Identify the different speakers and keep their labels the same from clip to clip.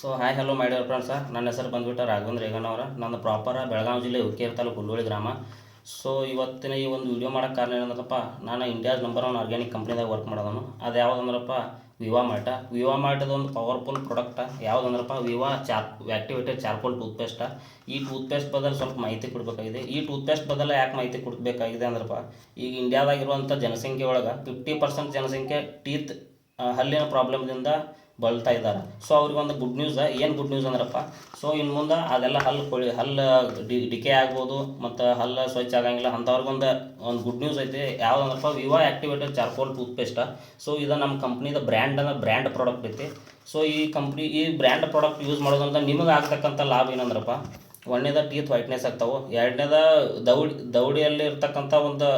Speaker 1: So hi hello my dear friends, ನನ್ನ ಹೆಸರು ಬಂದುಬಿಟ್ಟು ರಾಘವೇಂದ್ರ ರೇಗಣ್ಣವರ. ನನ್ನ ಪ್ರಾಪರ ಬೆಳಗಾವಿ ಜಿಲ್ಲೆ ಹುಕ್ಕೇರಿ ತಾಲೂಕು ಹುಲ್ಲೋಳಿ ಗ್ರಾಮ. ಸೊ ಇವತ್ತಿನ ಈ ಒಂದು ವಿಡಿಯೋ ಮಾಡೋಕ್ಕೆ ಕಾರಣ ಏನಂದ್ರಪ್ಪ, ನಾನು ಇಂಡಿಯಾಸ್ ನಂಬರ್ 1 ಆರ್ಗ್ಯಾನಿಕ್ ಕಂಪ್ನಿದಾಗ ವರ್ಕ್ ಮಾಡೋದನು. ಅದು ಯಾವುದಂದ್ರಪ್ಪ ವಿವಾ ಮಾರ್ಟ. ವಿವಾ ಮಾರ್ಟದ ಒಂದು ಪವರ್ಫುಲ್ ಪ್ರಾಡಕ್ಟ ಯಾವುದಂದ್ರಪ್ಪ ವಿವಾ ಆ್ಯಕ್ಟಿವೇಟೆಡ್ ಚಾರ್ಕೋಲ್ ಟೂತ್ಪೇಸ್ಟ. ಈ ಟೂತ್ಪೇಸ್ಟ್ ಬದಲು ಸ್ವಲ್ಪ ಮಾಹಿತಿ ಕೊಡಬೇಕಾಗಿದೆ. ಈ ಟೂತ್ಪೇಸ್ಟ್ ಬದಲು ಯಾಕೆ ಮಾಹಿತಿ ಕೊಡಬೇಕಾಗಿದೆ ಅಂದ್ರಪ್ಪ, ಈಗ ಇಂಡಿಯಾದಾಗಿರುವಂಥ ಜನಸಂಖ್ಯೆ ಒಳಗೆ 50% ಜನಸಂಖ್ಯೆ ಟೀತ್ ಹಲ್ಲಿನ ಪ್ರಾಬ್ಲಮ್ದಿಂದ ಬಳಲ್ತಾ ಇದ್ದಾರೆ. ಸೊ ಅವ್ರಿಗೊಂದು ಗುಡ್ ನ್ಯೂಸ್. ಏನು ಗುಡ್ ನ್ಯೂಸ್ ಅಂದ್ರಪ್ಪ, ಸೊ ಇನ್ನು ಮುಂದೆ ಅದೆಲ್ಲ ಹಲ್ಲು ಡಿಕೆ ಆಗ್ಬೋದು ಮತ್ತು ಹಲ್ಲು ಸ್ವಚ್ಛ ಆಗಂಗಿಲ್ಲ ಅಂಥವ್ರಿಗೊಂದು ಗುಡ್ ನ್ಯೂಸ್ ಐತಿ. ಯಾವುದಂದ್ರಪ್ಪ ವಿವಾ ಆ್ಯಕ್ಟಿವೇಟೆಡ್ ಚಾರ್ಕೋಲ್ ಟೂತ್ಪೇಸ್ಟ. ಸೊ ಇದು ನಮ್ಮ ಕಂಪ್ನಿದ ಬ್ರ್ಯಾಂಡ್ ಪ್ರಾಡಕ್ಟ್ ಐತಿ. ಸೊ ಈ ಬ್ರ್ಯಾಂಡ್ ಪ್ರಾಡಕ್ಟ್ ಯೂಸ್ ಮಾಡೋದ್ರಿಂದ ನಿಮಗೆ ಆಗ್ತಕ್ಕಂಥ ಲಾಭ ಏನಂದ್ರಪ್ಪ, ಒಂದನೇದ ಟೀತ್ ವೈಟ್ನೆಸ್ ಆಗ್ತಾವೆ, ಎರಡನೇದ ದವಡಿಯಲ್ಲಿ ಇರ್ತಕ್ಕಂಥ ಒಂದು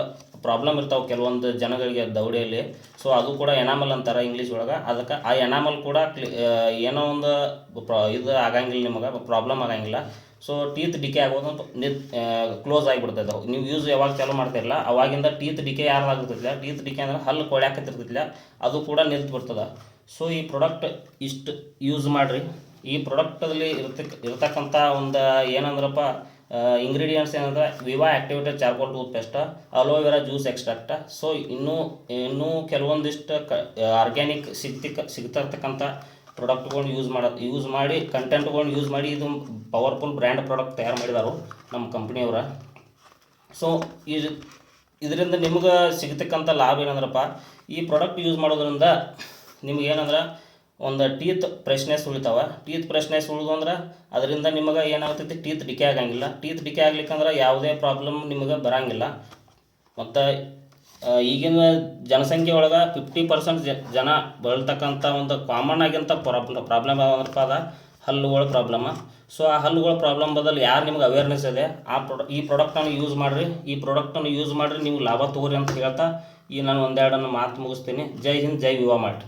Speaker 1: ಪ್ರಾಬ್ಲಮ್ ಇರ್ತಾವೆ ಕೆಲವೊಂದು ಜನಗಳಿಗೆ ದವಡಿಯಲ್ಲಿ. ಸೊ ಅದು ಕೂಡ ಎನಾಮಲ್ ಅಂತಾರೆ ಇಂಗ್ಲೀಷ್ ಒಳಗೆ. ಅದಕ್ಕೆ ಆ ಎನಾಮಲ್ ಕೂಡ ಏನೋ ಒಂದು ಇದು ಆಗಂಗಿಲ್ಲ, ನಿಮಗೆ ಪ್ರಾಬ್ಲಮ್ ಆಗಂಗಿಲ್ಲ. ಸೊ ಟೀತ್ ಡಿಕೆ ಆಗೋದು ಕ್ಲೋಸ್ ಆಗಿಬಿಡ್ತೈತೆ. ನೀವು ಯೂಸ್ ಯಾವಾಗ ಚಾಲೂ ಮಾಡ್ತಿರಲ್ಲ ಅವಾಗಿಂದ ಟೀತ್ ಡಿಕೆ ಯಾರಾಗುತ್ತಿಲ್ಲ. ಟೀತ್ ಡಿಕೆ ಅಂದ್ರೆ ಹಲ್ಲು ಕೊಳ್ಯಾಕತ್ತಿರ್ತಿಲ್ಲ, ಅದು ಕೂಡ ನಿಲ್ತು ಬಿಡ್ತದೆ. ಸೊ ಈ ಪ್ರಾಡಕ್ಟ್ ಇಷ್ಟು ಯೂಸ್ ಮಾಡಿರಿ. ಈ ಪ್ರಾಡಕ್ಟಲ್ಲಿ ಇರ್ತಕ್ಕಂಥ ಒಂದು ಏನಂದ್ರಪ್ಪ ಇಂಗ್ರೀಡಿಯೆಂಟ್ಸ್ ಏನಂದ್ರೆ ವಿವಾ activated charcoal toothpaste, aloe vera juice extract. So ಇನ್ನೂ ಕೆಲವೊಂದಿಷ್ಟು ಆರ್ಗ್ಯಾನಿಕ್ ಸಿಗ್ತಿರ್ತಕ್ಕಂಥ ಪ್ರಾಡಕ್ಟ್ಗಳನ್ನ ಯೂಸ್ ಮಾಡಿ ಕಂಟೆಂಟ್ಗಳನ್ನ ಯೂಸ್ ಮಾಡಿ ಇದು ಪವರ್ಫುಲ್ ಬ್ರ್ಯಾಂಡ್ ಪ್ರಾಡಕ್ಟ್ ತಯಾರು ಮಾಡಿದಾರು ನಮ್ಮ ಕಂಪ್ನಿಯವರ. ಸೊ ಇದರಿಂದ ನಿಮ್ಗೆ ಸಿಗ್ತಕ್ಕಂಥ ಲಾಭ ಏನಂದ್ರಪ್ಪ, ಈ ಪ್ರಾಡಕ್ಟ್ ಯೂಸ್ ಮಾಡೋದ್ರಿಂದ ನಿಮ್ಗೆ ಏನಂದ್ರೆ ಒಂದು ಟೀತ್ ಫ್ರೆಶ್ನೆಸ್ ಉಳಿತಾವೆ. ಟೀತ್ ಫ್ರೆಶ್ನೆಸ್ ಉಳಿದಂದ್ರೆ ಅದರಿಂದ ನಿಮಗೆ ಏನಾಗ್ತೈತಿ, ಟೀತ್ ಡಿಕೆ ಆಗಂಗಿಲ್ಲ. ಟೀತ್ ಡಿಕೆ ಆಗ್ಲಿಕ್ಕಂದ್ರೆ ಯಾವುದೇ ಪ್ರಾಬ್ಲಮ್ ನಿಮಗೆ ಬರೋಂಗಿಲ್ಲ. ಮತ್ತು ಈಗಿನ ಜನಸಂಖ್ಯೆ ಒಳಗೆ 50% ಜನ ಬಳತಕ್ಕಂಥ ಒಂದು ಕಾಮನ್ ಆಗಿಂಥ ಪ್ರಾಬ್ಲಮ್ ಯಾವಂದ್ರಪ್ಪ ಅದ ಹಲ್ಲುಗಳ ಪ್ರಾಬ್ಲಮ್. ಸೊ ಆ ಹಲ್ಲುಗಳ ಪ್ರಾಬ್ಲಮ್ ಬದಲು ಯಾರು ನಿಮ್ಗೆ ಅವೇರ್ನೆಸ್ ಇದೆ ಈ ಪ್ರಾಡಕ್ಟನ್ನು ಯೂಸ್ ಮಾಡಿರಿ. ಈ ಪ್ರಾಡಕ್ಟನ್ನು ಯೂಸ್ ಮಾಡಿರಿ, ನೀವು ಲಾಭ ತಗೋರಿ ಅಂತ ಹೇಳ್ತಾ ಈ ನಾನು ಒಂದೆರಡನ್ನು ಮಾತು ಮುಗಿಸ್ತೀನಿ. ಜೈ ಹಿಂದ್, ಜೈ ವಿವಾ ಮಾರ್ಟ್.